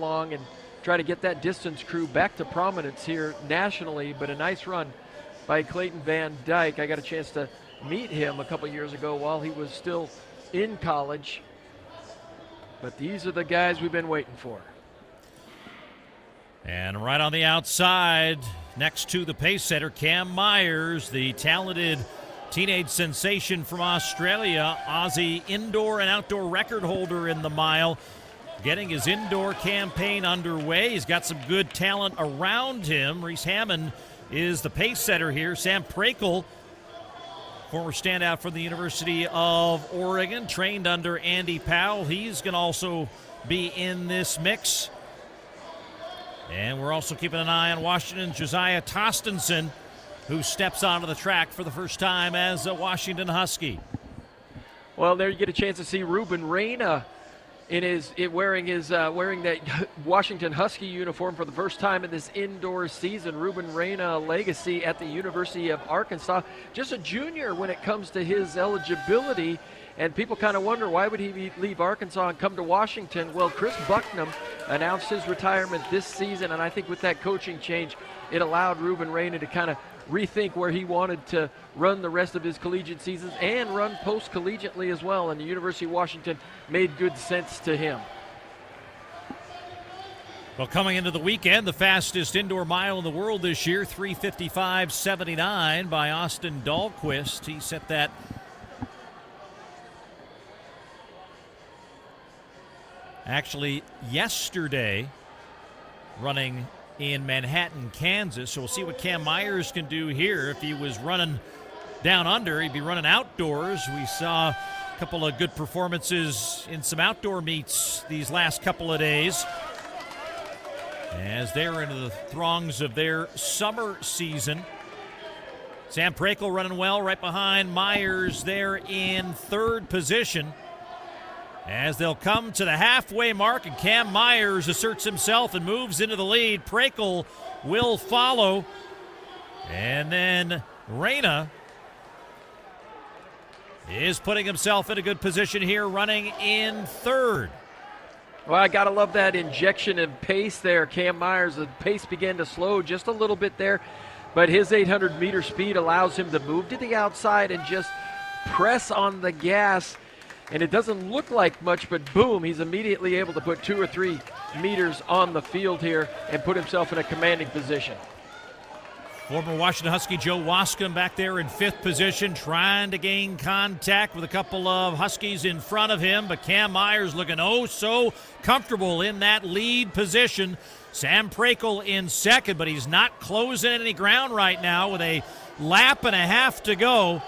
along and try to get that distance crew back to prominence here nationally. But a nice run by Clayton Van Dyke. I got a chance to meet him a couple years ago while he was still in college. But these are the guys we've been waiting for. And right on the outside, next to the pace setter, Cam Meyers, the talented teenage sensation from Australia, Aussie indoor and outdoor record holder in the mile, getting his indoor campaign underway. He's got some good talent around him. Reese Hammond is the pace setter here. Sam Prakel, former standout from the University of Oregon, trained under Andy Powell. He's going to also be in this mix. And we're also keeping an eye on Washington's Josiah Tostenson, who steps onto the track for the first time as a Washington Husky. Well, there you get a chance to see Ruben Reyna wearing that Washington Husky uniform for the first time in this indoor season. Ruben Reyna, a legacy at the University of Arkansas, just a junior when it comes to his eligibility. And people kind of wonder, why would he leave Arkansas and come to Washington? Well, Chris Bucknam announced his retirement this season, and I think with that coaching change, it allowed Ruben Reyna to kind of rethink where he wanted to run the rest of his collegiate seasons and run post-collegiately as well, and the University of Washington made good sense to him. Well, coming into the weekend, the fastest indoor mile in the world this year, 3:55.79 by Austin Dahlquist. He set that actually yesterday, running in Manhattan, Kansas. So we'll see what Cam Meyers can do here. If he was running down under, he'd be running outdoors. We saw a couple of good performances in some outdoor meets these last couple of days as they're into the throngs of their summer season. Sam Prakel running well right behind Meyers there in third position, as they'll come to the halfway mark, and Cam Meyers asserts himself and moves into the lead. Prakel will follow. And then Reyna is putting himself in a good position here, running in third. Well, I got to love that injection of pace there. Cam Meyers, the pace began to slow just a little bit there, but his 800-meter speed allows him to move to the outside and just press on the gas. And it doesn't look like much, but boom, he's immediately able to put 2 or 3 meters on the field here and put himself in a commanding position. Former Washington Husky Joe Wascom back there in fifth position, trying to gain contact with a couple of Huskies in front of him, but Cam Meyers looking oh so comfortable in that lead position. Sam Prakel in second, but he's not closing any ground right now with a lap and a half to go.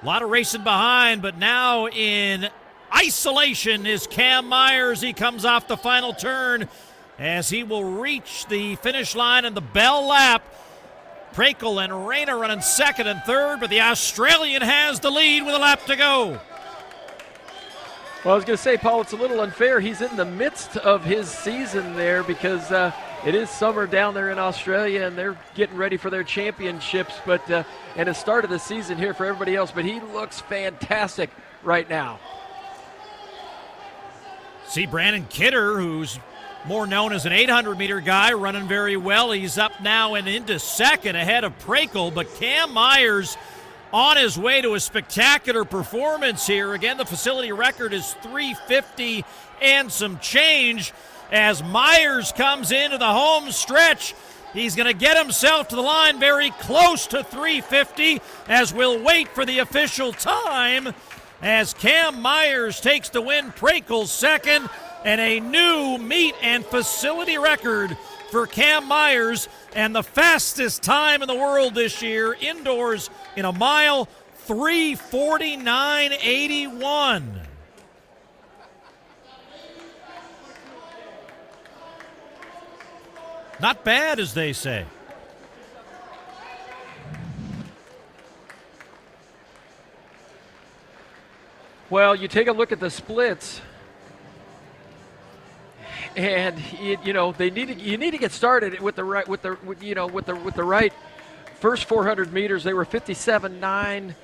A lot of racing behind, but now in isolation is Cam Meyers. He comes off the final turn as he will reach the finish line in the bell lap. Prakel and Reyna running second and third, but the Australian has the lead with a lap to go. Well, I was going to say, Paul, it's a little unfair. He's in the midst of his season there because it is summer down there in Australia, and they're getting ready for their championships, and it started the season here for everybody else, but he looks fantastic right now. See Brandon Kidder, who's more known as an 800-meter guy, running very well. He's up now and into second ahead of Prakel, but Cam Meyers on his way to a spectacular performance here. Again, the facility record is 3:50 and some change. As Meyers comes into the home stretch, he's going to get himself to the line very close to 3:50, as we'll wait for the official time as Cam Meyers takes the win. Prakel's second, and a new meet and facility record for Cam Meyers, and the fastest time in the world this year indoors in a mile, 3:49.81. Not bad, as they say. Well, you take a look at the splits, and you need to get started with the right first 400 meters. They were 57.9,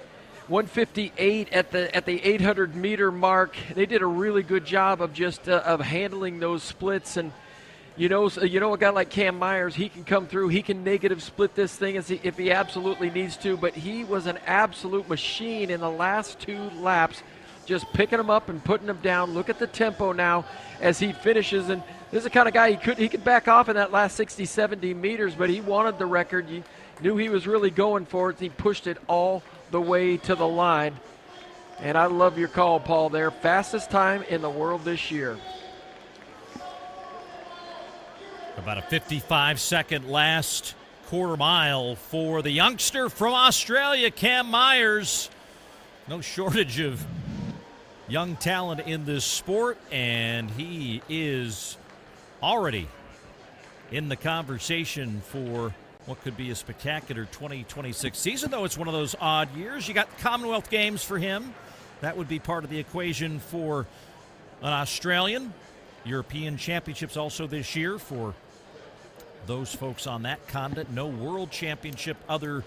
158 at the 800 meter mark. They did a really good job of just of handling those splits, and You know a guy like Cam Meyers, he can come through. He can negative split this thing if he absolutely needs to. But he was an absolute machine in the last 2 laps, just picking them up and putting them down. Look at the tempo now as he finishes. And this is the kind of guy he could back off in that last 60, 70 meters, but he wanted the record. You knew he was really going for it. He pushed it all the way to the line. And I love your call, Paul, there. Fastest time in the world this year. About a 55-second last quarter mile for the youngster from Australia, Cam Meyers. No shortage of young talent in this sport, and he is already in the conversation for what could be a spectacular 2026 season, though it's one of those odd years. You got Commonwealth Games for him. That would be part of the equation for an Australian. European Championships also this year for those folks on that continent. No World Championship other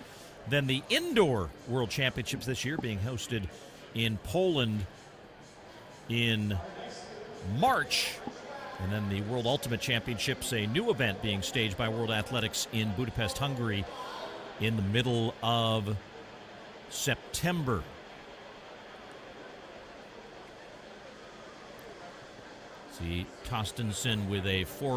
than the Indoor World Championships this year being hosted in Poland in March. And then the World Ultimate Championships, a new event being staged by World Athletics in Budapest, Hungary in the middle of September. See Tostenson with a 4